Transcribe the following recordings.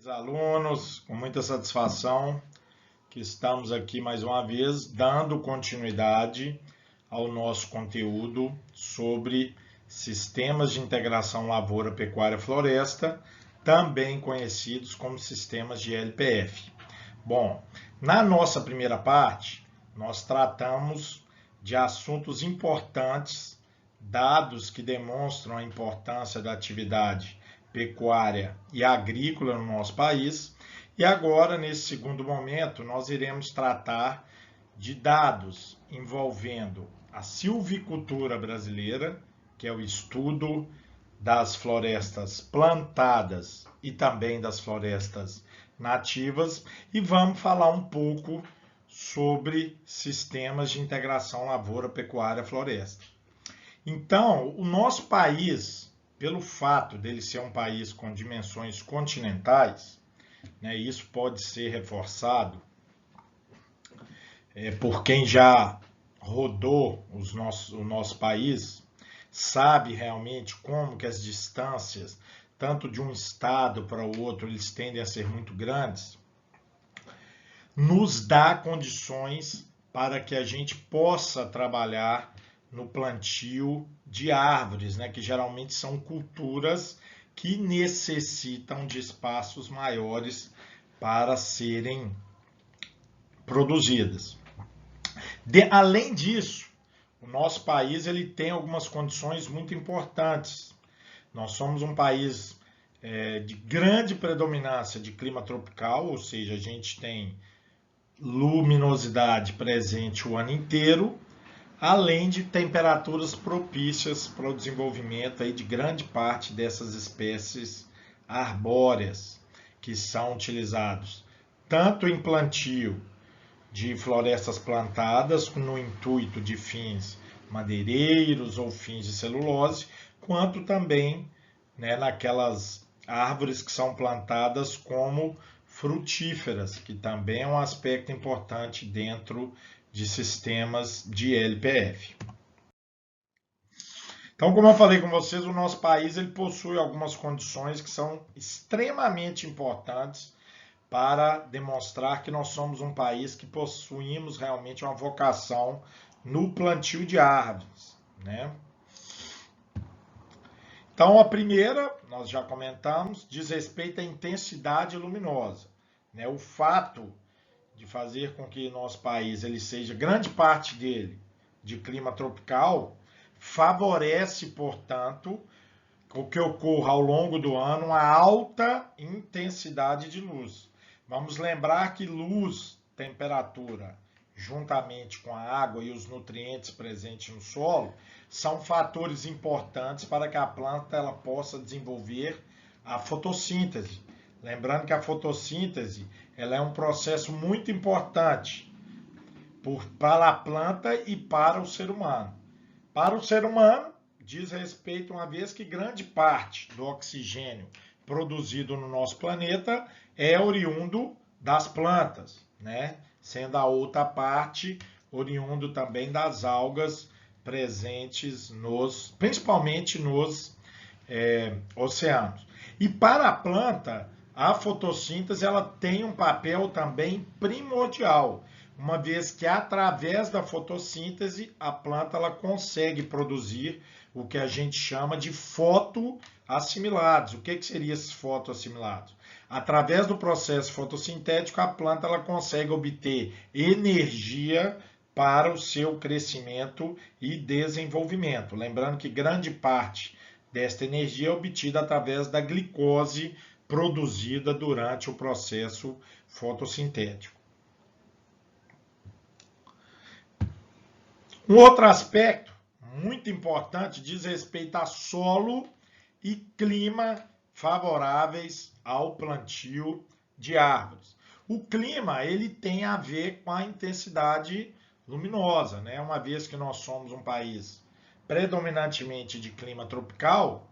Alunos, com muita satisfação que estamos aqui mais uma vez dando continuidade ao nosso conteúdo sobre sistemas de integração lavoura, pecuária, floresta, também conhecidos como sistemas de LPF. Bom, na nossa primeira parte, nós tratamos de assuntos importantes, dados que demonstram a importância da atividade pecuária e agrícola no nosso país. E agora, nesse segundo momento, nós iremos tratar de dados envolvendo a silvicultura brasileira, que é o estudo das florestas plantadas e também das florestas nativas, e vamos falar um pouco sobre sistemas de integração lavoura, pecuária, floresta. Então, o nosso país, pelo fato dele ser um país com dimensões continentais, né, isso pode ser reforçado por quem já rodou o nosso país, sabe realmente como que as distâncias, tanto de um estado para o outro, eles tendem a ser muito grandes, nos dá condições para que a gente possa trabalhar no plantio de árvores, né, que geralmente são culturas que necessitam de espaços maiores para serem produzidas. Além disso, o nosso país ele tem algumas condições muito importantes. Nós somos um país de grande predominância de clima tropical, ou seja, a gente tem luminosidade presente o ano inteiro, além de temperaturas propícias para o desenvolvimento aí de grande parte dessas espécies arbóreas que são utilizados tanto em plantio de florestas plantadas no intuito de fins madeireiros ou fins de celulose, quanto também, né, naquelas árvores que são plantadas como frutíferas, que também é um aspecto importante dentro de sistemas de LPF. Então, como eu falei com vocês, o nosso país ele possui algumas condições que são extremamente importantes para demonstrar que nós somos um país que possuímos realmente uma vocação no plantio de árvores, né? Então, a primeira, nós já comentamos, diz respeito à intensidade luminosa, né? O fato de fazer com que nosso país ele seja grande parte dele de clima tropical favorece, portanto, o que ocorra ao longo do ano uma alta intensidade de luz. Vamos lembrar que luz, temperatura, juntamente com a água e os nutrientes presentes no solo, são fatores importantes para que a planta ela possa desenvolver a fotossíntese. Lembrando que a fotossíntese ela é um processo muito importante para a planta e para o ser humano. Para o ser humano, diz respeito, uma vez que grande parte do oxigênio produzido no nosso planeta é oriundo das plantas, né? Sendo a outra parte oriundo também das algas presentes principalmente nos oceanos. E para a planta, a fotossíntese ela tem um papel também primordial, uma vez que através da fotossíntese a planta ela consegue produzir o que a gente chama de fotoassimilados. O que seria esses fotoassimilados? Através do processo fotossintético, a planta ela consegue obter energia para o seu crescimento e desenvolvimento. Lembrando que grande parte desta energia é obtida através da glicose produzida durante o processo fotossintético. Um outro aspecto muito importante diz respeito a solo e clima favoráveis ao plantio de árvores. O clima ele tem a ver com a intensidade luminosa, né? Uma vez que nós somos um país predominantemente de clima tropical,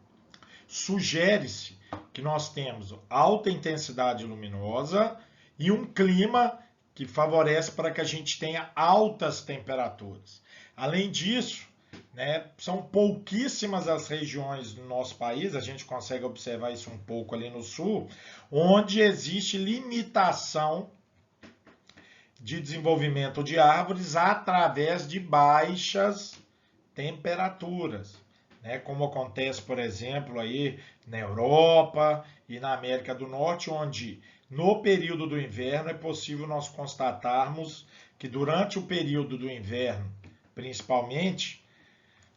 sugere-se que nós temos alta intensidade luminosa e um clima que favorece para que a gente tenha altas temperaturas. Além disso, né? São pouquíssimas as regiões do nosso país, a gente consegue observar isso um pouco ali no sul, onde existe limitação de desenvolvimento de árvores através de baixas temperaturas, né? Como acontece, por exemplo, aí na Europa e na América do Norte, onde no período do inverno é possível nós constatarmos que durante o período do inverno, principalmente,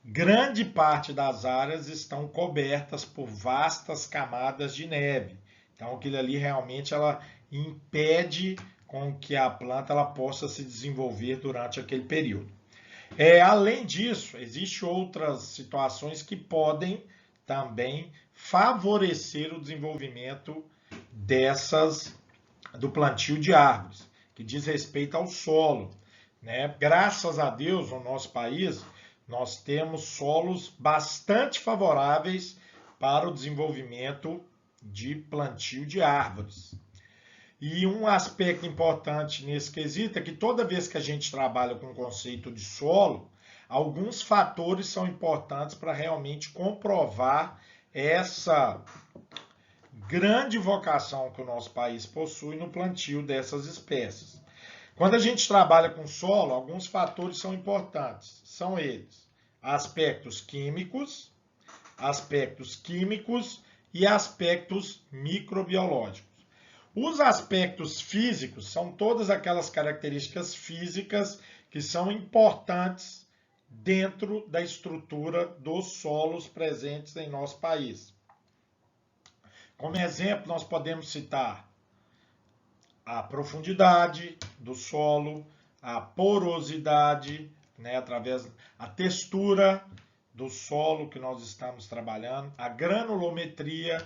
grande parte das áreas estão cobertas por vastas camadas de neve. Então, aquilo ali realmente ela impede com que a planta ela possa se desenvolver durante aquele período. Além disso, existem outras situações que podem também favorecer o desenvolvimento do plantio de árvores, que diz respeito ao solo, né? Graças a Deus, no nosso país, nós temos solos bastante favoráveis para o desenvolvimento de plantio de árvores. E um aspecto importante nesse quesito é que toda vez que a gente trabalha com o conceito de solo, alguns fatores são importantes para realmente comprovar essa grande vocação que o nosso país possui no plantio dessas espécies. Quando a gente trabalha com solo, alguns fatores são importantes. São eles: aspectos químicos e aspectos microbiológicos. Os aspectos físicos são todas aquelas características físicas que são importantes dentro da estrutura dos solos presentes em nosso país. Como exemplo, nós podemos citar a profundidade do solo, a porosidade, né, através a textura do solo que nós estamos trabalhando, a granulometria.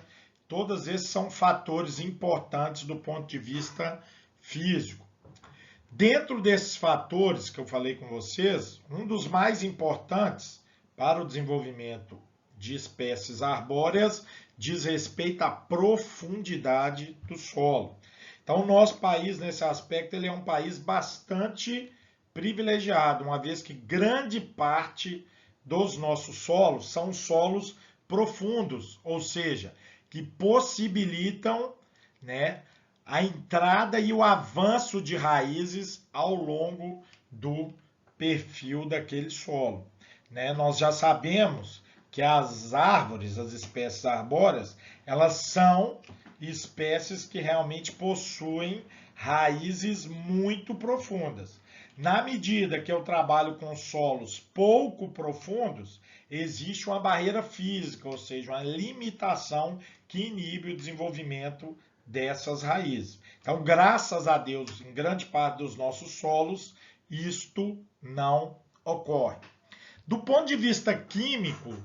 Todos esses são fatores importantes do ponto de vista físico. Dentro desses fatores que eu falei com vocês, um dos mais importantes para o desenvolvimento de espécies arbóreas diz respeito à profundidade do solo. Então, o nosso país, nesse aspecto, ele é um país bastante privilegiado, uma vez que grande parte dos nossos solos são solos profundos, ou seja, que possibilitam, né, a entrada e o avanço de raízes ao longo do perfil daquele solo, né? Nós já sabemos que as árvores, as espécies arbóreas, elas são espécies que realmente possuem raízes muito profundas. Na medida que eu trabalho com solos pouco profundos, existe uma barreira física, ou seja, uma limitação que inibe o desenvolvimento dessas raízes. Então, graças a Deus, em grande parte dos nossos solos, isto não ocorre. Do ponto de vista químico,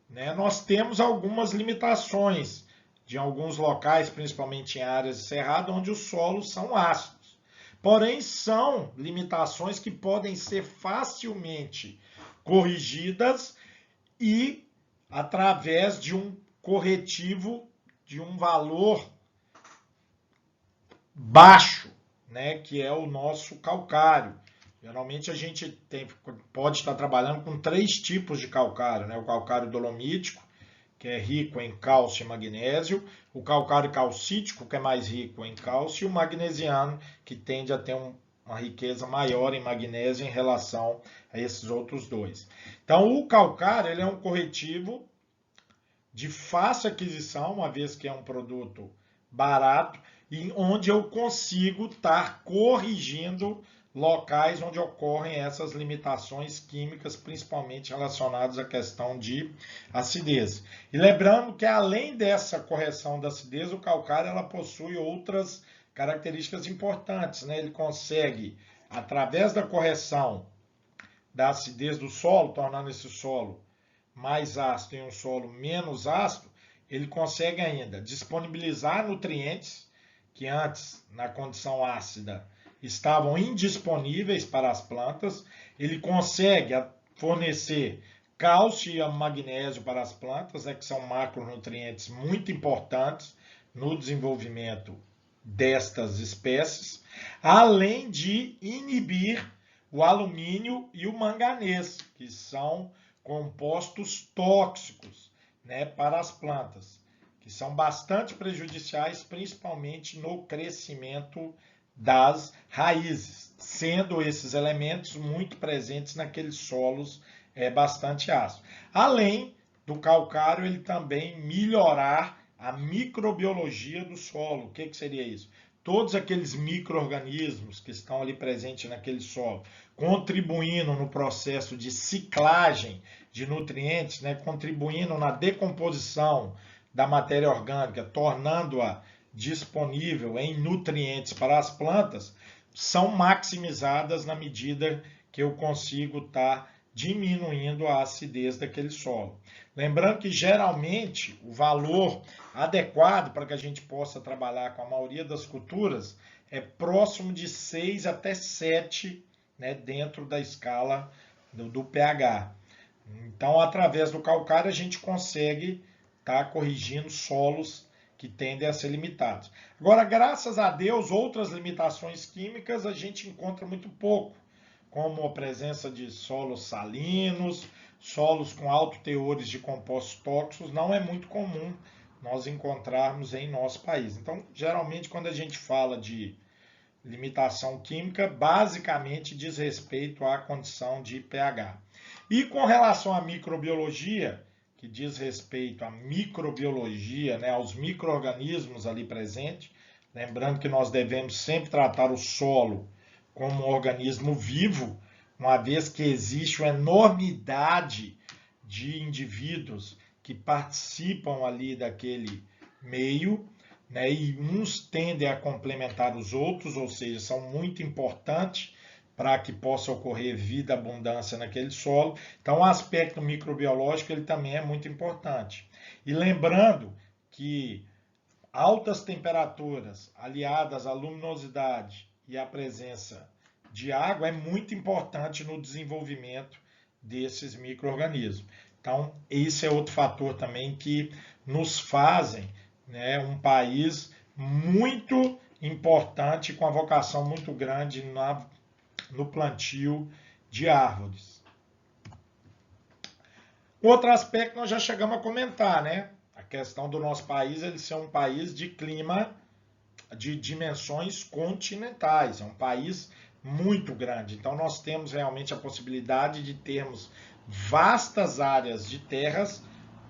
né, nós temos algumas limitações de alguns locais, principalmente em áreas de cerrado, onde os solos são ácidos. Porém, são limitações que podem ser facilmente corrigidas e através de um corretivo de um valor baixo, né, que é o nosso calcário. Geralmente a gente pode estar trabalhando com 3 tipos de calcário, né? O calcário dolomítico, que é rico em cálcio e magnésio, o calcário calcítico, que é mais rico em cálcio, e o magnesiano, que tende a ter uma riqueza maior em magnésio em relação a esses outros dois. Então, o calcário ele é um corretivo de fácil aquisição, uma vez que é um produto barato, e onde eu consigo estar corrigindo locais onde ocorrem essas limitações químicas, principalmente relacionadas à questão de acidez. E lembrando que além dessa correção da acidez, o calcário ela possui outras características importantes, né? Ele consegue, através da correção da acidez do solo, tornando esse solo mais ácido e um solo menos ácido, ele consegue ainda disponibilizar nutrientes que antes, na condição ácida, estavam indisponíveis para as plantas. Ele consegue fornecer cálcio e magnésio para as plantas, que são macronutrientes muito importantes no desenvolvimento destas espécies, além de inibir o alumínio e o manganês, que são compostos tóxicos, né, para as plantas, que são bastante prejudiciais, principalmente no crescimento das raízes, sendo esses elementos muito presentes naqueles solos bastante ácidos. Além do calcário, ele também melhorar a microbiologia do solo. O que seria isso? Todos aqueles micro-organismos que estão ali presentes naquele solo, contribuindo no processo de ciclagem de nutrientes, né, contribuindo na decomposição da matéria orgânica, tornando-a disponível em nutrientes para as plantas, são maximizadas na medida que eu consigo estar diminuindo a acidez daquele solo. Lembrando que geralmente o valor adequado para que a gente possa trabalhar com a maioria das culturas é próximo de 6 até 7, né, dentro da escala do pH. Então, através do calcário, a gente consegue estar corrigindo solos que tendem a ser limitados. Agora, graças a Deus, outras limitações químicas a gente encontra muito pouco, como a presença de solos salinos, solos com altos teores de compostos tóxicos, não é muito comum nós encontrarmos em nosso país. Então, geralmente, quando a gente fala de limitação química, basicamente diz respeito à condição de pH. E com relação à microbiologia, que diz respeito à microbiologia, né, aos micro-organismos ali presentes, lembrando que nós devemos sempre tratar o solo como um organismo vivo, uma vez que existe uma enormidade de indivíduos que participam ali daquele meio, né, e uns tendem a complementar os outros, ou seja, são muito importantes para que possa ocorrer vida, abundância naquele solo. Então, o aspecto microbiológico ele também é muito importante. E lembrando que altas temperaturas aliadas à luminosidade e à presença de água é muito importante no desenvolvimento desses micro-organismos. Então, esse é outro fator também que nos fazem, né, um país muito importante, com a vocação muito grande no plantio de árvores. Outro aspecto nós já chegamos a comentar, né? A questão do nosso país, ele ser um país de clima de dimensões continentais, é um país muito grande. Então nós temos realmente a possibilidade de termos vastas áreas de terras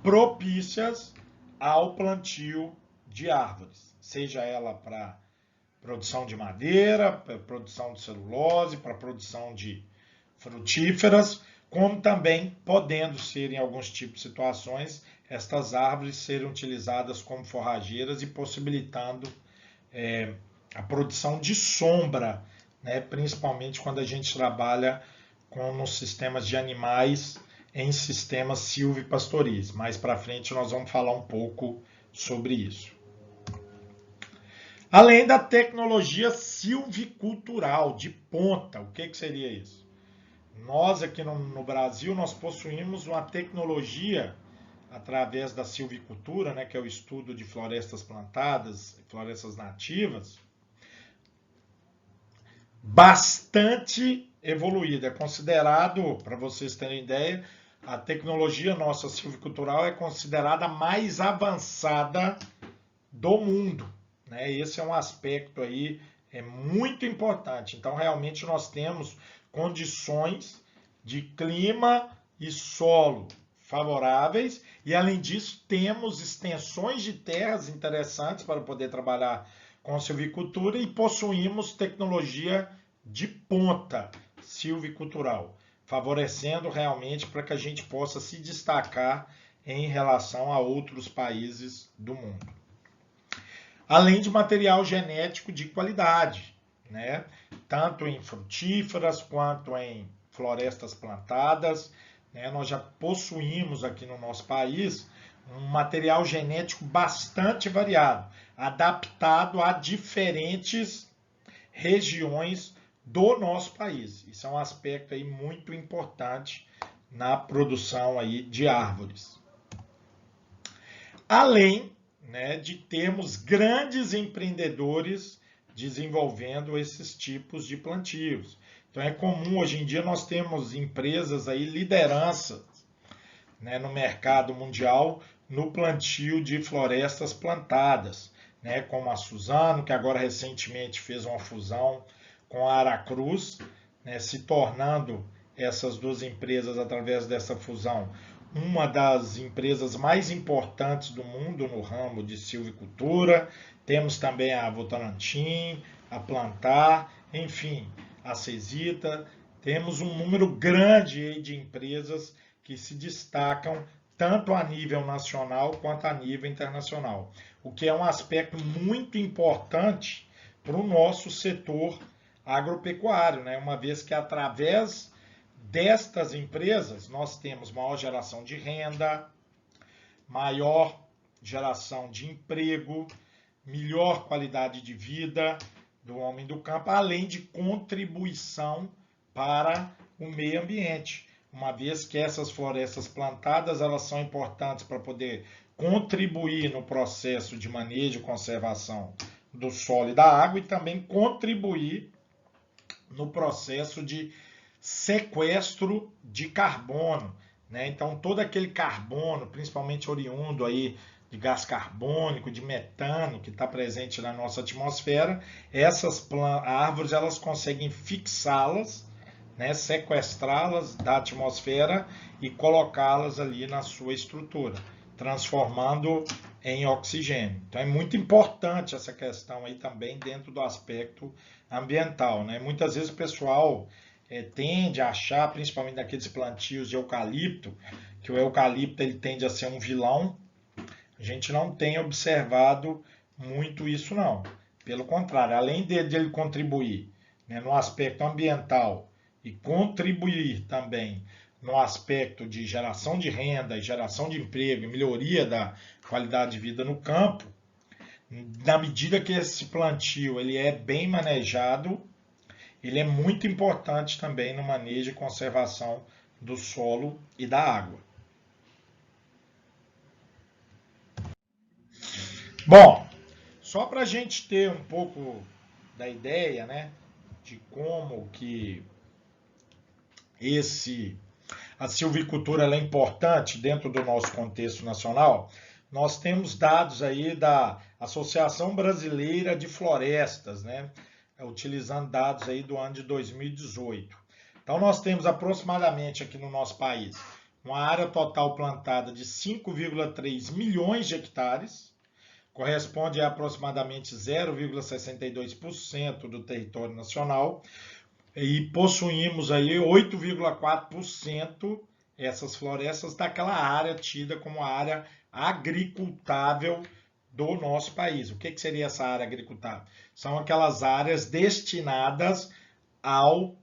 propícias ao plantio de árvores, seja ela para produção de madeira, para produção de celulose, para produção de frutíferas, como também podendo ser, em alguns tipos de situações, estas árvores serem utilizadas como forrageiras e possibilitando a produção de sombra, né, principalmente quando a gente trabalha nos sistemas de animais em sistemas silvipastoris. Mais para frente nós vamos falar um pouco sobre isso. Além da tecnologia silvicultural de ponta, o que seria isso? Nós aqui no Brasil, nós possuímos uma tecnologia através da silvicultura, né, que é o estudo de florestas plantadas, florestas nativas, bastante evoluída. É considerado, para vocês terem ideia, a tecnologia nossa silvicultural é considerada a mais avançada do mundo, né? Esse é um aspecto aí muito importante. Então, realmente, nós temos condições de clima e solo favoráveis e, além disso, temos extensões de terras interessantes para poder trabalhar com silvicultura e possuímos tecnologia de ponta silvicultural, favorecendo realmente para que a gente possa se destacar em relação a outros países do mundo. Além de material genético de qualidade, né? Tanto em frutíferas quanto em florestas plantadas, né? Nós já possuímos aqui no nosso país um material genético bastante variado, adaptado a diferentes regiões do nosso país. Isso é um aspecto aí muito importante na produção aí de árvores. Além, né, de termos grandes empreendedores desenvolvendo esses tipos de plantios. Então é comum, hoje em dia nós temos empresas aí, lideranças né, no mercado mundial no plantio de florestas plantadas, né, como a Suzano, que agora recentemente fez uma fusão com a Aracruz, né, se tornando essas duas empresas, através dessa fusão, uma das empresas mais importantes do mundo no ramo de silvicultura. Temos também a Votorantim, a Plantar, enfim, a Cesita. Temos um número grande de empresas que se destacam tanto a nível nacional quanto a nível internacional, o que é um aspecto muito importante para o nosso setor agropecuário, né? Uma vez que através destas empresas nós temos maior geração de renda, maior geração de emprego, melhor qualidade de vida do homem do campo, além de contribuição para o meio ambiente, uma vez que essas florestas plantadas elas são importantes para poder contribuir no processo de manejo e conservação do solo e da água e também contribuir no processo de sequestro de carbono, né? Então todo aquele carbono, principalmente oriundo aí de gás carbônico, de metano que está presente na nossa atmosfera, essas árvores elas conseguem fixá-las, né, sequestrá-las da atmosfera e colocá-las ali na sua estrutura, transformando em oxigênio. Então é muito importante essa questão aí também dentro do aspecto ambiental, né? Muitas vezes o pessoal tende a achar, principalmente naqueles plantios de eucalipto, que o eucalipto ele tende a ser um vilão. A gente não tem observado muito isso não. Pelo contrário, além de ele contribuir, né, no aspecto ambiental e contribuir também no aspecto de geração de renda, geração de emprego e melhoria da qualidade de vida no campo, na medida que esse plantio ele é bem manejado, ele é muito importante também no manejo e conservação do solo e da água. Bom, só para a gente ter um pouco da ideia, né, de como que a silvicultura ela é importante dentro do nosso contexto nacional, nós temos dados aí da Associação Brasileira de Florestas, né, utilizando dados aí do ano de 2018. Então nós temos aproximadamente aqui no nosso país uma área total plantada de 5,3 milhões de hectares, corresponde a aproximadamente 0,62% do território nacional, e possuímos aí 8,4% essas florestas daquela área tida como área agricultável do nosso país. O que seria essa área agricultável? São aquelas áreas destinadas ao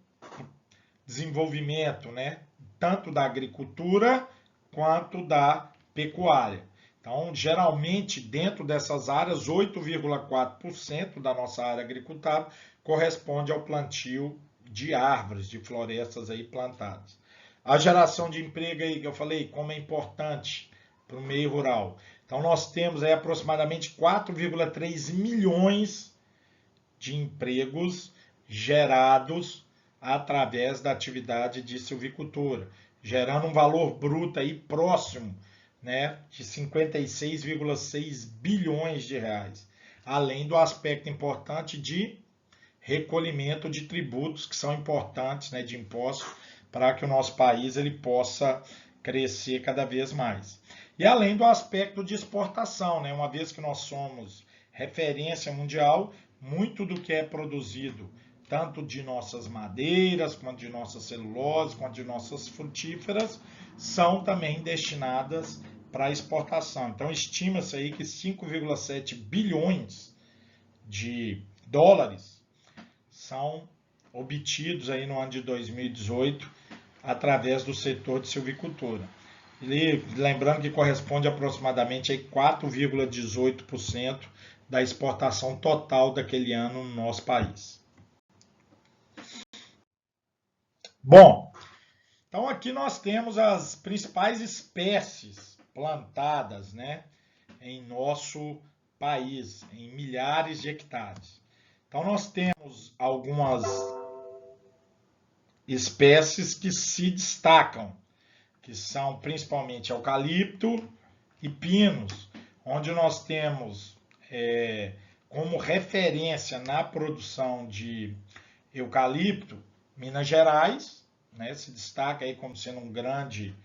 desenvolvimento, né, tanto da agricultura quanto da pecuária. Então, geralmente, dentro dessas áreas, 8,4% da nossa área agricultável corresponde ao plantio de árvores, de florestas aí plantadas. A geração de emprego aí que eu falei, como é importante para o meio rural. Então, nós temos aí aproximadamente 4,3 milhões de empregos gerados através da atividade de silvicultura, gerando um valor bruto aí próximo, né, de 56,6 bilhões de reais, além do aspecto importante de recolhimento de tributos que são importantes, né, de impostos, para que o nosso país ele possa crescer cada vez mais. E além do aspecto de exportação, né, uma vez que nós somos referência mundial, muito do que é produzido, tanto de nossas madeiras, quanto de nossas celuloses, quanto de nossas frutíferas, são também destinadas para exportação. Então, estima-se aí que 5,7 bilhões de dólares são obtidos aí no ano de 2018 através do setor de silvicultura. Lembrando que corresponde aproximadamente a 4,18% da exportação total daquele ano no nosso país. Bom, então aqui nós temos as principais espécies plantadas, né, em nosso país, em milhares de hectares. Então nós temos algumas espécies que se destacam, que são principalmente eucalipto e pinos, onde nós temos como referência na produção de eucalipto Minas Gerais, né, se destaca aí como sendo um grande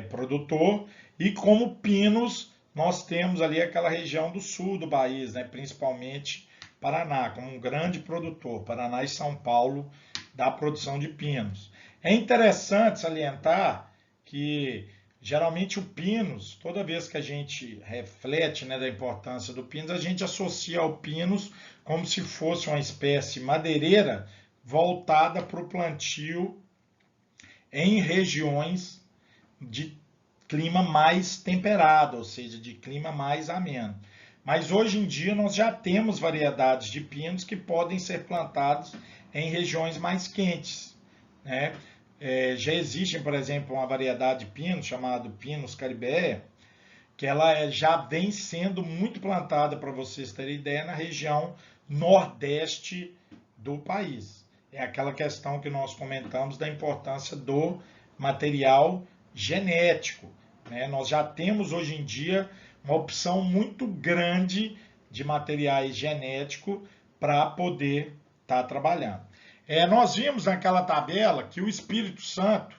produtor, e como pinos nós temos ali aquela região do sul do país, né, principalmente Paraná, como um grande produtor, Paraná e São Paulo, da produção de pinos. É interessante salientar que geralmente o pinus, toda vez que a gente reflete, né, da importância do pinus, a gente associa ao pinus como se fosse uma espécie madeireira voltada para o plantio em regiões de clima mais temperado, ou seja, de clima mais ameno. Mas hoje em dia nós já temos variedades de pinos que podem ser plantados em regiões mais quentes, né? Já existe, por exemplo, uma variedade de pino chamada Pinus caribeia, que ela já vem sendo muito plantada, para vocês terem ideia, na região nordeste do país. É aquela questão que nós comentamos da importância do material genético, né? Nós já temos hoje em dia uma opção muito grande de materiais genéticos para poder estar trabalhando. Nós vimos naquela tabela que o Espírito Santo,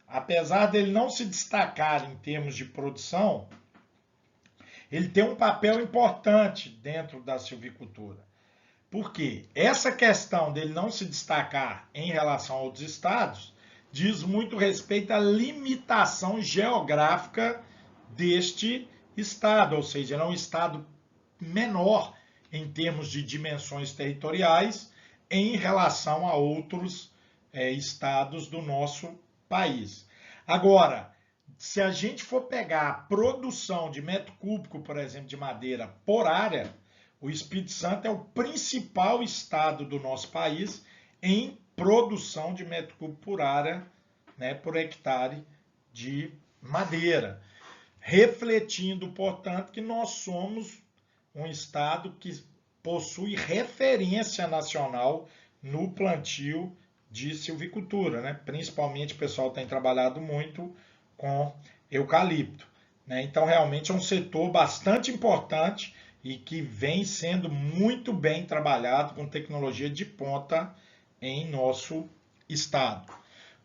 apesar dele não se destacar em termos de produção, ele tem um papel importante dentro da silvicultura. Por quê? Essa questão dele não se destacar em relação a outros estados diz muito respeito à limitação geográfica deste estado, ou seja, ele é um estado menor em termos de dimensões territoriais em relação a outros estados do nosso país. Agora, se a gente for pegar a produção de metro cúbico, por exemplo, de madeira por área, o Espírito Santo é o principal estado do nosso país em produção de metro cúbico por área, né, por hectare de madeira, refletindo, portanto, que nós somos um estado que possui referência nacional no plantio de silvicultura, né? Principalmente o pessoal tem trabalhado muito com eucalipto, né? Então realmente é um setor bastante importante e que vem sendo muito bem trabalhado com tecnologia de ponta em nosso estado.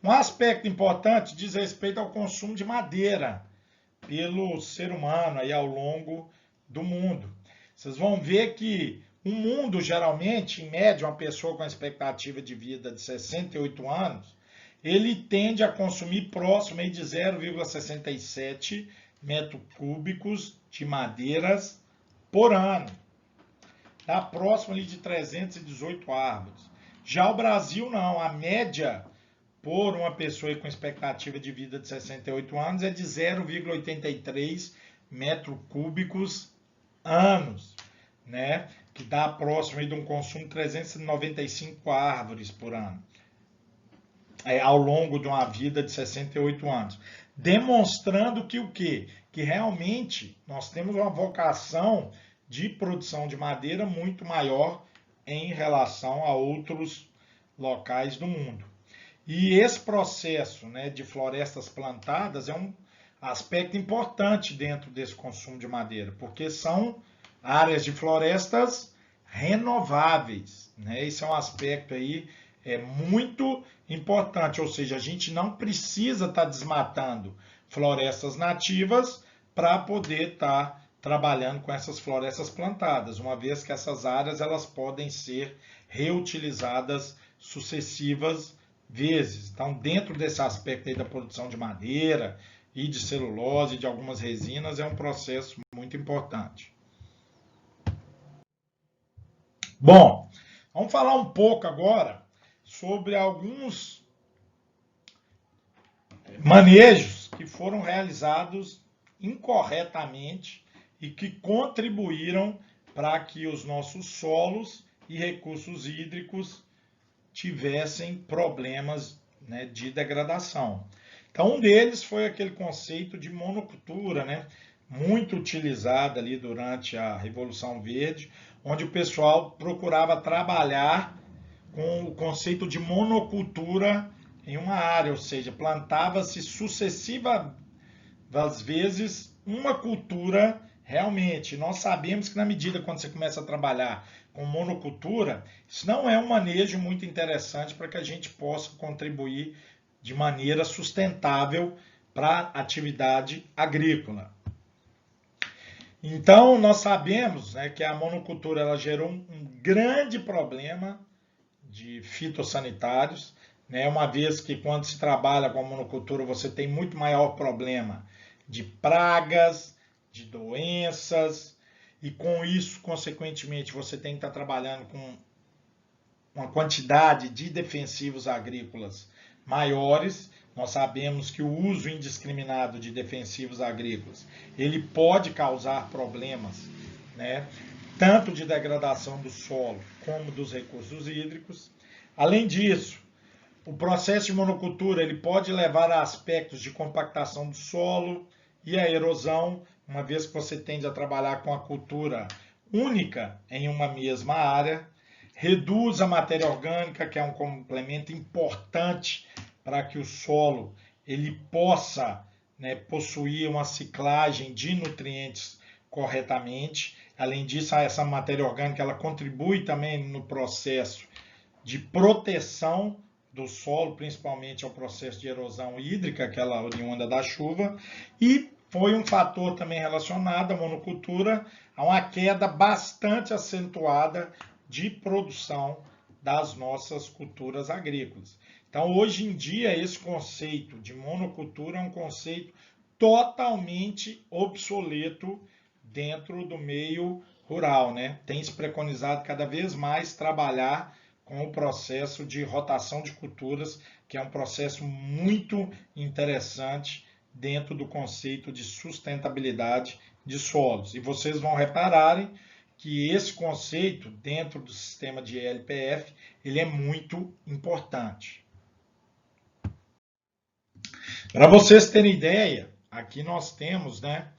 Um aspecto importante diz respeito ao consumo de madeira pelo ser humano aí ao longo do mundo. Vocês vão ver que o mundo, geralmente, em média, uma pessoa com expectativa de vida de 68 anos, ele tende a consumir próximo de 0,67 metros cúbicos de madeiras por ano. Dá próximo de 318 árvores. Já o Brasil não, a média por uma pessoa com expectativa de vida de 68 anos é de 0,83 metros cúbicos anos, né? Que dá próximo de um consumo de 395 árvores por ano, ao longo de uma vida de 68 anos. Demonstrando que o quê? Que realmente nós temos uma vocação de produção de madeira muito maior em relação a outros locais do mundo. E esse processo, né, de florestas plantadas é um aspecto importante dentro desse consumo de madeira, porque são áreas de florestas renováveis, né? Esse é um aspecto aí muito importante, ou seja, a gente não precisa estar desmatando florestas nativas para poder estar trabalhando com essas florestas plantadas, uma vez que essas áreas elas podem ser reutilizadas sucessivas vezes. Então, dentro desse aspecto aí da produção de madeira e de celulose, de algumas resinas, é um processo muito importante. Bom, vamos falar um pouco agora sobre alguns manejos que foram realizados incorretamente e que contribuíram para que os nossos solos e recursos hídricos tivessem problemas, né, de degradação. Então, um deles foi aquele conceito de monocultura, né, muito utilizado ali durante a Revolução Verde, onde o pessoal procurava trabalhar com o conceito de monocultura em uma área, ou seja, plantava-se sucessivas vezes uma cultura realmente. Nós sabemos que na medida quando você começa a trabalhar com monocultura, isso não é um manejo muito interessante para que a gente possa contribuir de maneira sustentável para a atividade agrícola. Então, nós sabemos, né, que a monocultura ela gerou um grande problema de fitossanitários, né, uma vez que quando se trabalha com a monocultura você tem muito maior problema de pragas, de doenças, e com isso, consequentemente, você tem que estar trabalhando com uma quantidade de defensivos agrícolas maiores. Nós sabemos que o uso indiscriminado de defensivos agrícolas, ele pode causar problemas, né? Tanto de degradação do solo como dos recursos hídricos. Além disso, o processo de monocultura ele pode levar a aspectos de compactação do solo e a erosão, uma vez que você tende a trabalhar com a cultura única em uma mesma área. Reduz a matéria orgânica, que é um complemento importante para que o solo ele possa, né, possuir uma ciclagem de nutrientes corretamente. Além disso, essa matéria orgânica ela contribui também no processo de proteção do solo, principalmente ao processo de erosão hídrica, aquela oriunda da chuva, e foi um fator também relacionado à monocultura, a uma queda bastante acentuada de produção das nossas culturas agrícolas. Então, hoje em dia, esse conceito de monocultura é um conceito totalmente obsoleto dentro do meio rural, né? Tem se preconizado cada vez mais trabalhar com o processo de rotação de culturas, que é um processo muito interessante dentro do conceito de sustentabilidade de solos. E vocês vão repararem que esse conceito, dentro do sistema de LPF, ele é muito importante. Para vocês terem ideia, aqui nós temos, né,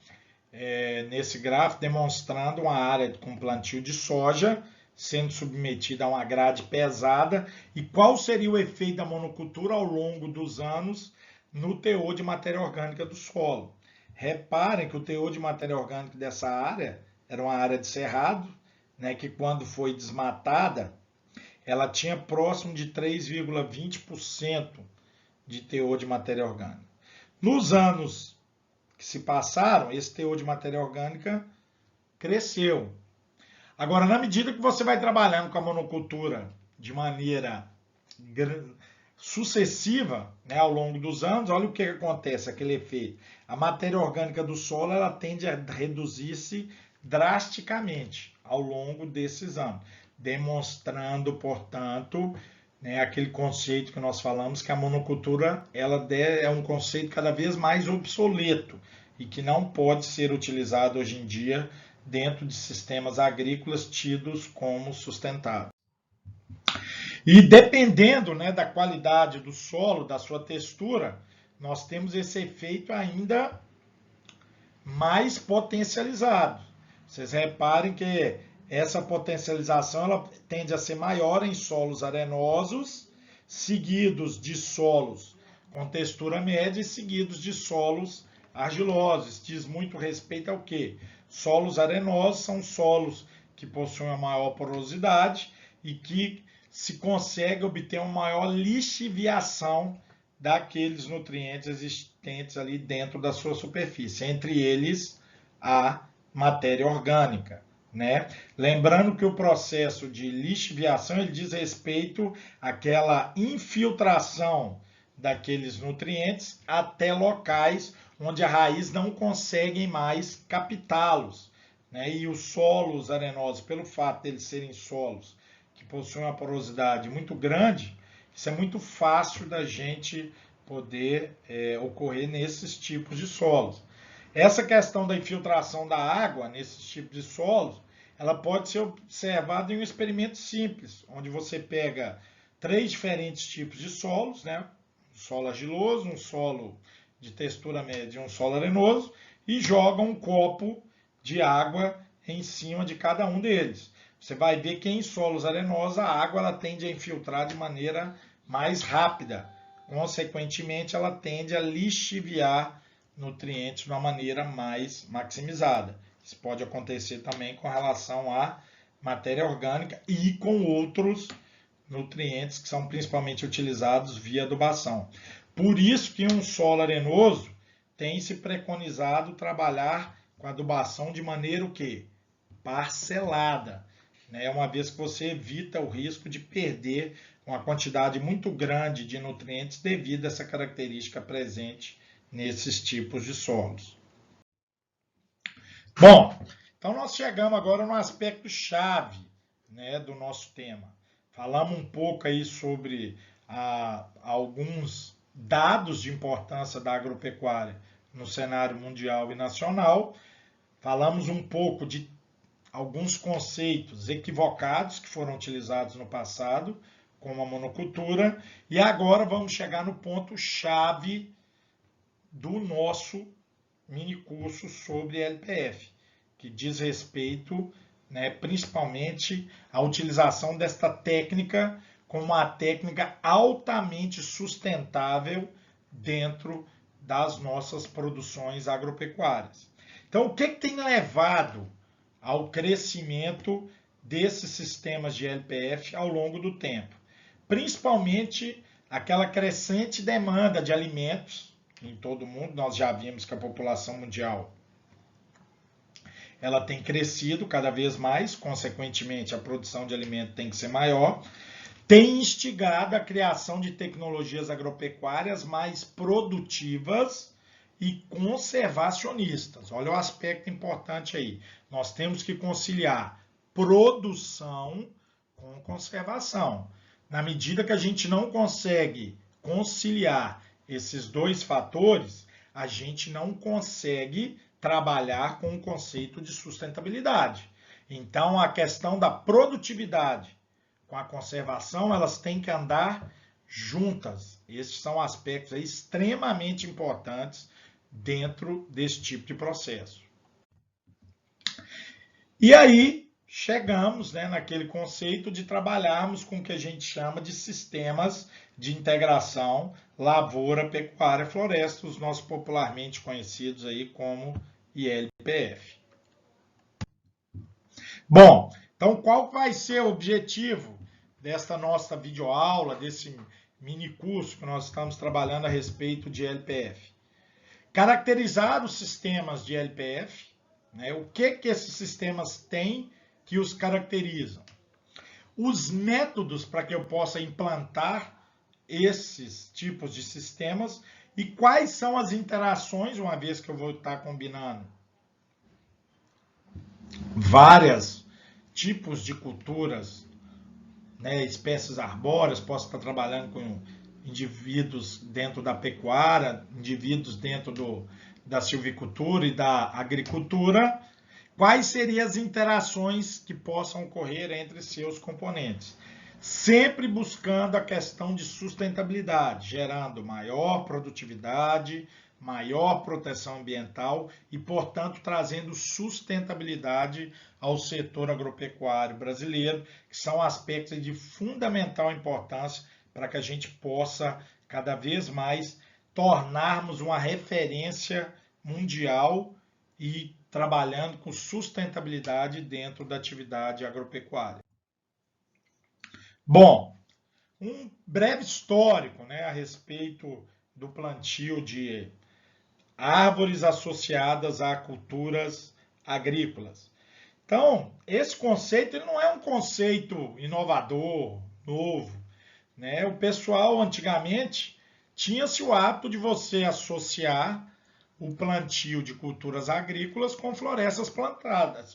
nesse gráfico, demonstrando uma área com plantio de soja, sendo submetida a uma grade pesada, e qual seria o efeito da monocultura ao longo dos anos no teor de matéria orgânica do solo. Reparem que o teor de matéria orgânica dessa área era uma área de cerrado, né, que quando foi desmatada, ela tinha próximo de 3,20% de teor de matéria orgânica. Nos anos que se passaram, esse teor de matéria orgânica cresceu. Agora, na medida que você vai trabalhando com a monocultura de maneira sucessiva, né, ao longo dos anos, olha o que acontece, aquele efeito. A matéria orgânica do solo ela tende a reduzir-se drasticamente ao longo desses anos, demonstrando, portanto, né, aquele conceito que nós falamos, que a monocultura ela é um conceito cada vez mais obsoleto e que não pode ser utilizado hoje em dia dentro de sistemas agrícolas tidos como sustentáveis. E dependendo, né, da qualidade do solo, da sua textura, nós temos esse efeito ainda mais potencializado. Vocês reparem que essa potencialização ela tende a ser maior em solos arenosos, seguidos de solos com textura média e seguidos de solos argilosos. Diz muito respeito ao quê? Solos arenosos são solos que possuem uma maior porosidade e que se consegue obter uma maior lixiviação daqueles nutrientes existentes ali dentro da sua superfície, entre eles a matéria orgânica, né? Lembrando que o processo de lixiviação ele diz respeito àquela infiltração daqueles nutrientes até locais onde a raiz não consegue mais captá-los, né? E os solos arenosos, pelo fato de eles serem solos que possuem uma porosidade muito grande, isso é muito fácil da gente poder ocorrer nesses tipos de solos. Essa questão da infiltração da água nesses tipos de solos, ela pode ser observada em um experimento simples, onde você pega 3 diferentes tipos de solos, né? Um solo argiloso, um solo de textura média e um solo arenoso, e joga um copo de água em cima de cada um deles. Você vai ver que em solos arenosos a água ela tende a infiltrar de maneira mais rápida consequentemente, ela tende a lixiviar nutrientes de uma maneira mais maximizada. Isso pode acontecer também com relação à matéria orgânica e com outros nutrientes que são principalmente utilizados via adubação. Por isso que um solo arenoso tem se preconizado trabalhar com adubação de maneira o quê? Parcelada, né? Uma vez que você evita o risco de perder uma quantidade muito grande de nutrientes devido a essa característica presente nesses tipos de solos. Bom, então nós chegamos agora no aspecto chave, né, do nosso tema. Falamos um pouco aí sobre alguns dados de importância da agropecuária no cenário mundial e nacional. Falamos um pouco de alguns conceitos equivocados que foram utilizados no passado, como a monocultura, e agora vamos chegar no ponto chave do nosso minicurso sobre LPF, que diz respeito, né, principalmente à utilização desta técnica como uma técnica altamente sustentável dentro das nossas produções agropecuárias. Então, o que tem levado ao crescimento desses sistemas de LPF ao longo do tempo? Principalmente aquela crescente demanda de alimentos em todo o mundo. Nós já vimos que a população mundial ela tem crescido cada vez mais, consequentemente a produção de alimento tem que ser maior, tem instigado a criação de tecnologias agropecuárias mais produtivas e conservacionistas. Olha o aspecto importante aí. Nós temos que conciliar produção com conservação. Na medida que a gente não consegue conciliar esses dois fatores, a gente não consegue trabalhar com o conceito de sustentabilidade. Então, a questão da produtividade com a conservação, elas têm que andar juntas. Esses são aspectos aí extremamente importantes dentro desse tipo de processo. E aí, chegamos, né, naquele conceito de trabalharmos com o que a gente chama de sistemas de integração lavoura, pecuária, floresta, os nossos popularmente conhecidos aí como ILPF. Bom, então qual vai ser o objetivo desta nossa videoaula, desse mini curso que nós estamos trabalhando a respeito de LPF? Caracterizar os sistemas de LPF, né? O que esses sistemas têm que os caracterizam? Os métodos para que eu possa implantar esses tipos de sistemas e quais são as interações, uma vez que eu vou estar combinando vários tipos de culturas, né, espécies arbóreas, posso estar trabalhando com indivíduos dentro da pecuária, indivíduos dentro da silvicultura e da agricultura, quais seriam as interações que possam ocorrer entre seus componentes? Sempre buscando a questão de sustentabilidade, gerando maior produtividade, maior proteção ambiental e, portanto, trazendo sustentabilidade ao setor agropecuário brasileiro, que são aspectos de fundamental importância para que a gente possa, cada vez mais, tornarmos uma referência mundial e trabalhando com sustentabilidade dentro da atividade agropecuária. Bom, um breve histórico, né, a respeito do plantio de árvores associadas a culturas agrícolas. Então, esse conceito ele não é um conceito inovador, novo, né? O pessoal antigamente tinha-se o hábito de você associar o plantio de culturas agrícolas com florestas plantadas,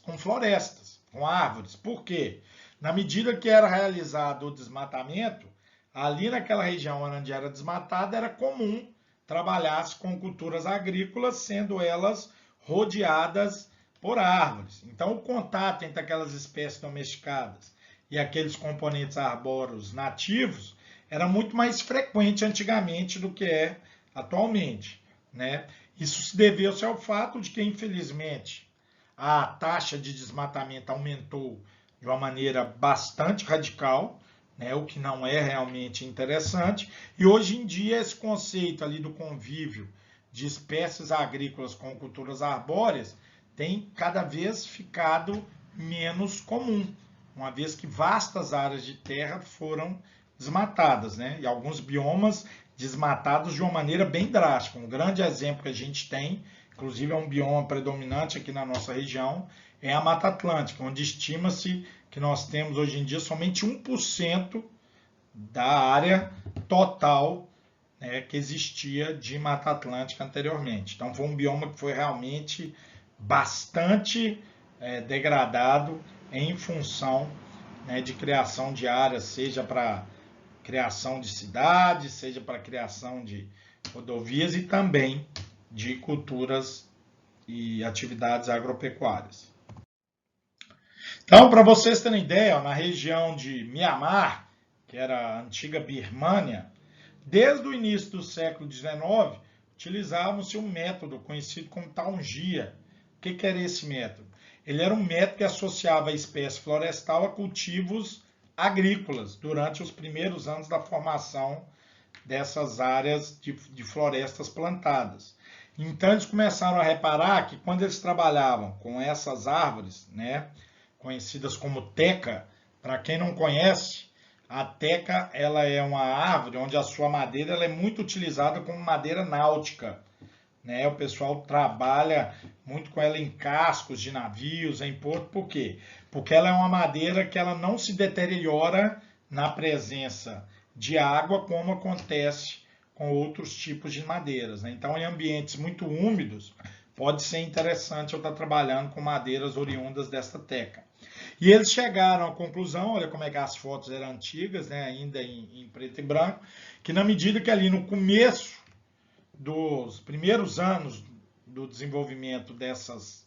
com árvores. Por quê? Na medida que era realizado o desmatamento, ali naquela região onde era desmatada, era comum trabalhar-se com culturas agrícolas, sendo elas rodeadas por árvores. Então, o contato entre aquelas espécies domesticadas e aqueles componentes arbóreos nativos era muito mais frequente antigamente do que é atualmente, né? Isso se deveu-se ao fato de que, infelizmente, a taxa de desmatamento aumentou de uma maneira bastante radical, né, o que não é realmente interessante. E hoje em dia esse conceito ali do convívio de espécies agrícolas com culturas arbóreas tem cada vez ficado menos comum, uma vez que vastas áreas de terra foram desmatadas, né? E alguns biomas desmatados de uma maneira bem drástica. Um grande exemplo que a gente tem, inclusive é um bioma predominante aqui na nossa região, é a Mata Atlântica, onde estima-se que nós temos hoje em dia somente 1% da área total, né, que existia de Mata Atlântica anteriormente. Então foi um bioma que foi realmente bastante degradado em função, né, de criação de áreas, seja para criação de cidades, seja para criação de rodovias e também de culturas e atividades agropecuárias. Então, para vocês terem ideia, na região de Mianmar, que era a antiga Birmânia, desde o início do século XIX, utilizava-se um método conhecido como taungia. O que era esse método? Ele era um método que associava a espécie florestal a cultivos agrícolas durante os primeiros anos da formação dessas áreas de florestas plantadas. Então eles começaram a reparar que quando eles trabalhavam com essas árvores, né, conhecidas como teca, para quem não conhece, a teca ela é uma árvore onde a sua madeira ela é muito utilizada como madeira náutica, né? O pessoal trabalha muito com ela em cascos de navios, em porto, por quê? Porque ela é uma madeira que ela não se deteriora na presença de água, como acontece com outros tipos de madeiras, né? Então, em ambientes muito úmidos, pode ser interessante eu estar trabalhando com madeiras oriundas desta teca. E eles chegaram à conclusão, olha como é que as fotos eram antigas, né, ainda em preto e branco, que na medida que ali no começo dos primeiros anos do desenvolvimento dessas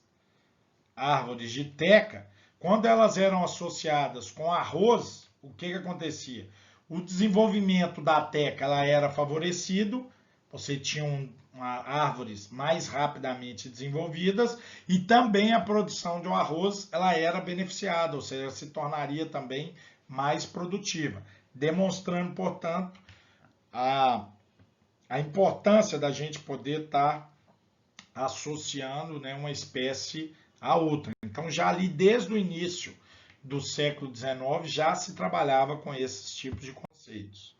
árvores de teca, quando elas eram associadas com arroz, o que acontecia? O desenvolvimento da teca ela era favorecido, você tinha árvores mais rapidamente desenvolvidas e também a produção de um arroz ela era beneficiada, ou seja, se tornaria também mais produtiva, demonstrando, portanto, a importância da gente poder estar associando, né, uma espécie a outra. Então, já ali desde o início do século XIX já se trabalhava com esses tipos de conceitos.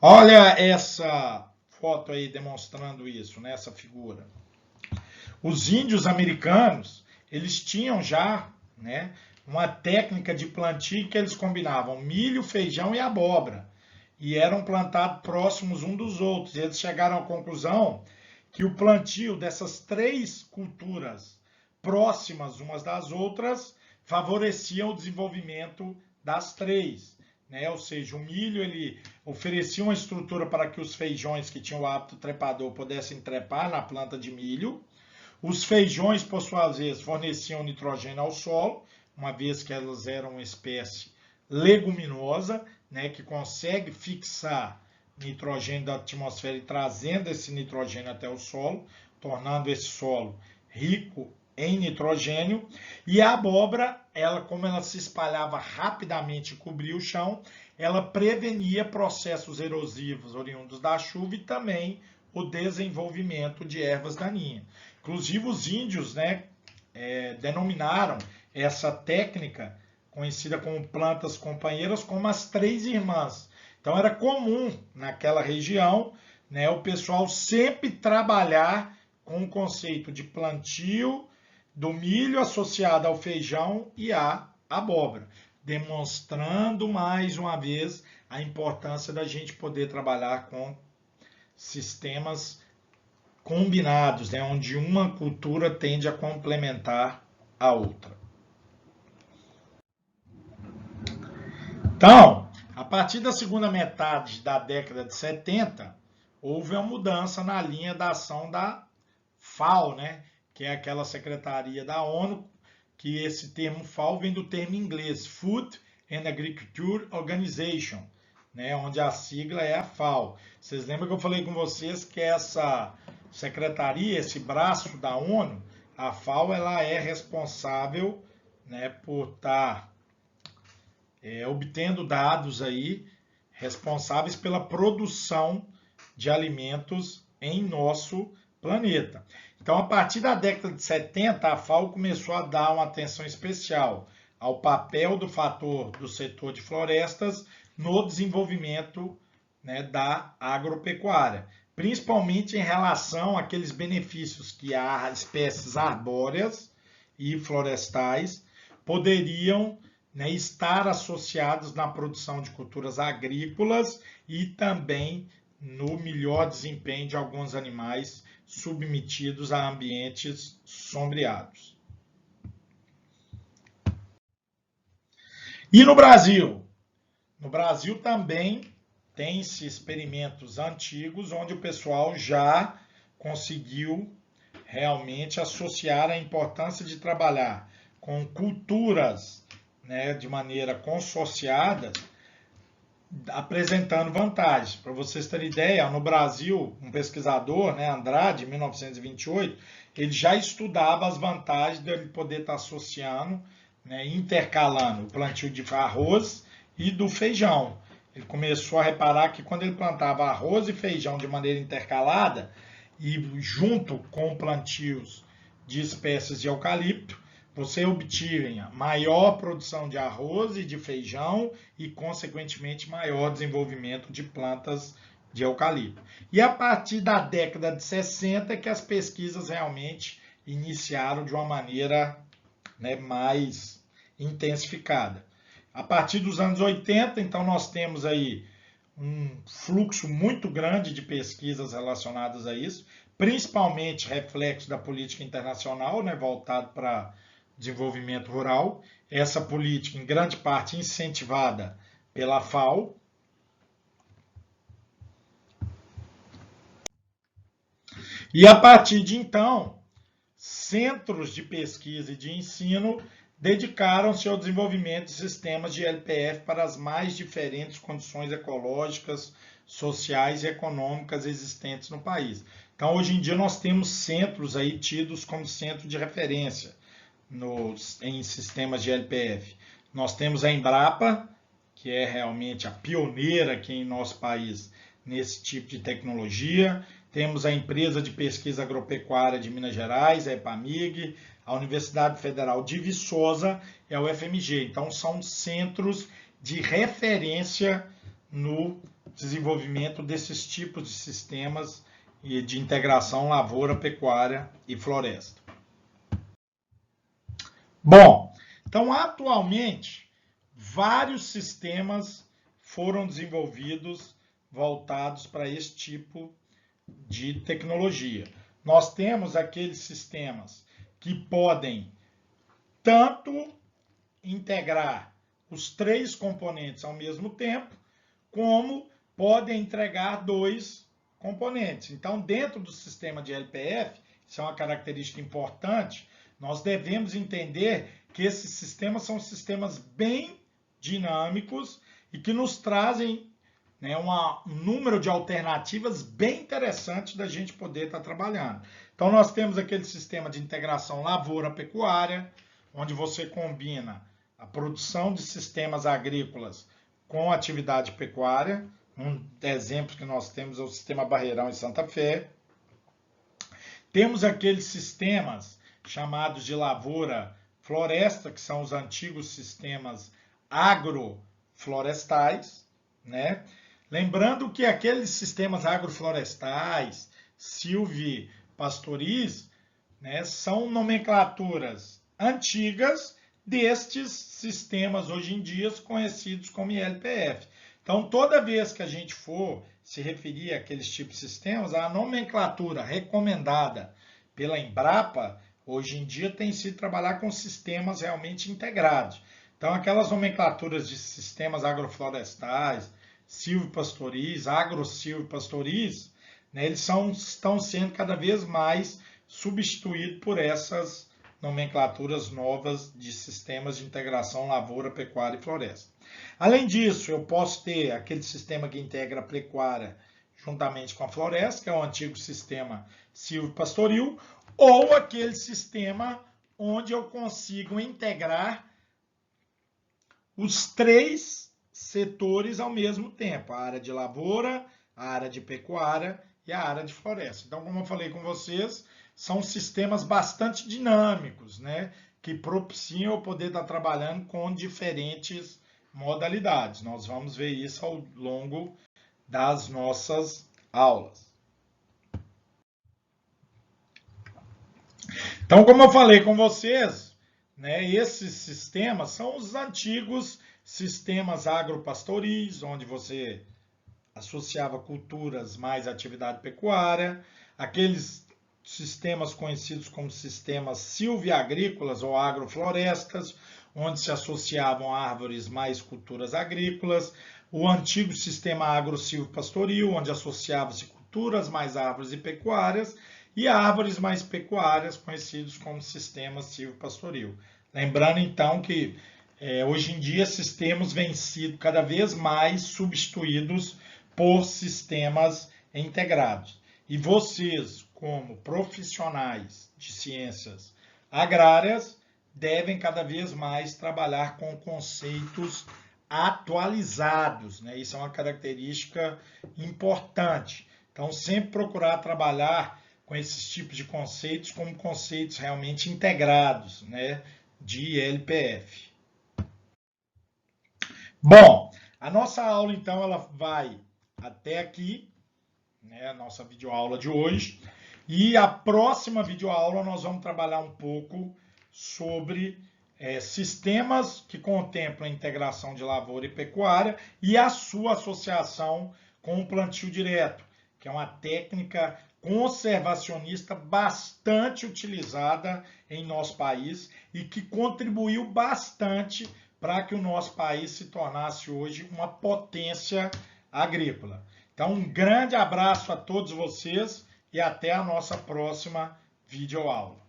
Olha essa foto aí demonstrando isso, né, essa figura. Os índios americanos, eles tinham já, né, uma técnica de plantio que eles combinavam milho, feijão e abóbora. E eram plantados próximos um dos outros. E eles chegaram à conclusão que o plantio dessas três culturas próximas umas das outras favorecia o desenvolvimento das três, né? Ou seja, o milho ele oferecia uma estrutura para que os feijões que tinham o hábito trepador pudessem trepar na planta de milho. Os feijões, por sua vez, forneciam nitrogênio ao solo, uma vez que elas eram uma espécie leguminosa, né, que consegue fixar nitrogênio da atmosfera e trazendo esse nitrogênio até o solo, tornando esse solo rico em nitrogênio. E a abóbora, ela, como ela se espalhava rapidamente e cobria o chão, ela prevenia processos erosivos oriundos da chuva e também o desenvolvimento de ervas daninhas. Inclusive os índios, né, denominaram essa técnica conhecida como plantas companheiras como as três irmãs. Então era comum naquela região, né, o pessoal sempre trabalhar com o conceito de plantio do milho associado ao feijão e à abóbora, demonstrando mais uma vez a importância da gente poder trabalhar com sistemas combinados, né, onde uma cultura tende a complementar a outra. Então, a partir da segunda metade da década de 70, houve uma mudança na linha da ação da FAO, né, que é aquela secretaria da ONU, que esse termo FAO vem do termo inglês, Food and Agriculture Organization, né, onde a sigla é a FAO. Vocês lembram que eu falei com vocês que essa secretaria, esse braço da ONU, a FAO, ela é responsável, né, por estar obtendo dados aí responsáveis pela produção de alimentos em nosso planeta. Então, a partir da década de 70, a FAO começou a dar uma atenção especial ao papel do fator do setor de florestas no desenvolvimento, né, da agropecuária, principalmente em relação àqueles benefícios que as espécies arbóreas e florestais poderiam, né, estar associados na produção de culturas agrícolas e também no melhor desempenho de alguns animais submetidos a ambientes sombreados. E no Brasil? No Brasil também tem-se experimentos antigos onde o pessoal já conseguiu realmente associar a importância de trabalhar com culturas, né, de maneira consorciada, apresentando vantagens. Para vocês terem ideia, no Brasil, um pesquisador, né, Andrade, em 1928, ele já estudava as vantagens de ele poder estar associando, né, intercalando o plantio de arroz e do feijão. Ele começou a reparar que quando ele plantava arroz e feijão de maneira intercalada e junto com plantios de espécies de eucalipto, você obtinha maior produção de arroz e de feijão e, consequentemente, maior desenvolvimento de plantas de eucalipto. E a partir da década de 60 que as pesquisas realmente iniciaram de uma maneira, né, mais intensificada. A partir dos anos 80, então, nós temos aí um fluxo muito grande de pesquisas relacionadas a isso, principalmente reflexo da política internacional, né, voltado para desenvolvimento rural. Essa política, em grande parte, incentivada pela FAO. E a partir de então, centros de pesquisa e de ensino dedicaram-se ao desenvolvimento de sistemas de LPF para as mais diferentes condições ecológicas, sociais e econômicas existentes no país. Então, hoje em dia, nós temos centros aí tidos como centro de referência em sistemas de LPF. Nós temos a Embrapa, que é realmente a pioneira aqui em nosso país nesse tipo de tecnologia. Temos a Empresa de Pesquisa Agropecuária de Minas Gerais, a EPAMIG, a Universidade Federal de Viçosa e a UFMG. Então, são centros de referência no desenvolvimento desses tipos de sistemas de integração lavoura, pecuária e floresta. Bom, então atualmente vários sistemas foram desenvolvidos voltados para esse tipo de tecnologia. Nós temos aqueles sistemas que podem tanto integrar os 3 componentes ao mesmo tempo, como podem entregar 2 componentes. Então, dentro do sistema de LPF, isso é uma característica importante, nós devemos entender que esses sistemas são sistemas bem dinâmicos e que nos trazem, né, um número de alternativas bem interessante da gente poder estar trabalhando. Então, nós temos aquele sistema de integração lavoura-pecuária, onde você combina a produção de sistemas agrícolas com atividade pecuária. Um exemplo que nós temos é o sistema Barreirão em Santa Fé. Temos aqueles sistemas chamados de lavoura-floresta, que são os antigos sistemas agroflorestais, né? Lembrando que aqueles sistemas agroflorestais, silvipastoris, né, são nomenclaturas antigas destes sistemas hoje em dia conhecidos como ILPF. Então, toda vez que a gente for se referir àqueles tipos de sistemas, a nomenclatura recomendada pela Embrapa, hoje em dia, tem sido trabalhar com sistemas realmente integrados. Então, aquelas nomenclaturas de sistemas agroflorestais, silvipastoris, agro-silvipastoris, né, eles estão sendo cada vez mais substituídos por essas nomenclaturas novas de sistemas de integração lavoura, pecuária e floresta. Além disso, eu posso ter aquele sistema que integra a pecuária juntamente com a floresta, que é o antigo sistema silvopastoril, ou aquele sistema onde eu consigo integrar os 3 setores ao mesmo tempo, a área de lavoura, a área de pecuária e a área de floresta. Então, como eu falei com vocês, são sistemas bastante dinâmicos, né, que propiciam eu poder estar trabalhando com diferentes modalidades. Nós vamos ver isso ao longo das nossas aulas. Então, como eu falei com vocês, né, esses sistemas são os antigos sistemas agropastoris, onde você associava culturas mais atividade pecuária, aqueles sistemas conhecidos como sistemas silviagrícolas ou agroflorestas, onde se associavam árvores mais culturas agrícolas, o antigo sistema agro-silvopastoril, onde associava-se culturas mais árvores e pecuárias, e árvores mais pecuárias, conhecidos como sistema silvopastoril. Lembrando então que hoje em dia esses termos vêm sido cada vez mais substituídos por sistemas integrados. E vocês, como profissionais de ciências agrárias, devem cada vez mais trabalhar com conceitos atualizados, né? Isso é uma característica importante. Então, sempre procurar trabalhar com esses tipos de conceitos como conceitos realmente integrados, né, de LPF. Bom, a nossa aula, então, ela vai até aqui, né, a nossa videoaula de hoje. E a próxima videoaula nós vamos trabalhar um pouco sobre sistemas que contemplam a integração de lavoura e pecuária e a sua associação com o plantio direto, que é uma técnica conservacionista bastante utilizada em nosso país e que contribuiu bastante para que o nosso país se tornasse hoje uma potência agrícola. Então, um grande abraço a todos vocês e até a nossa próxima videoaula.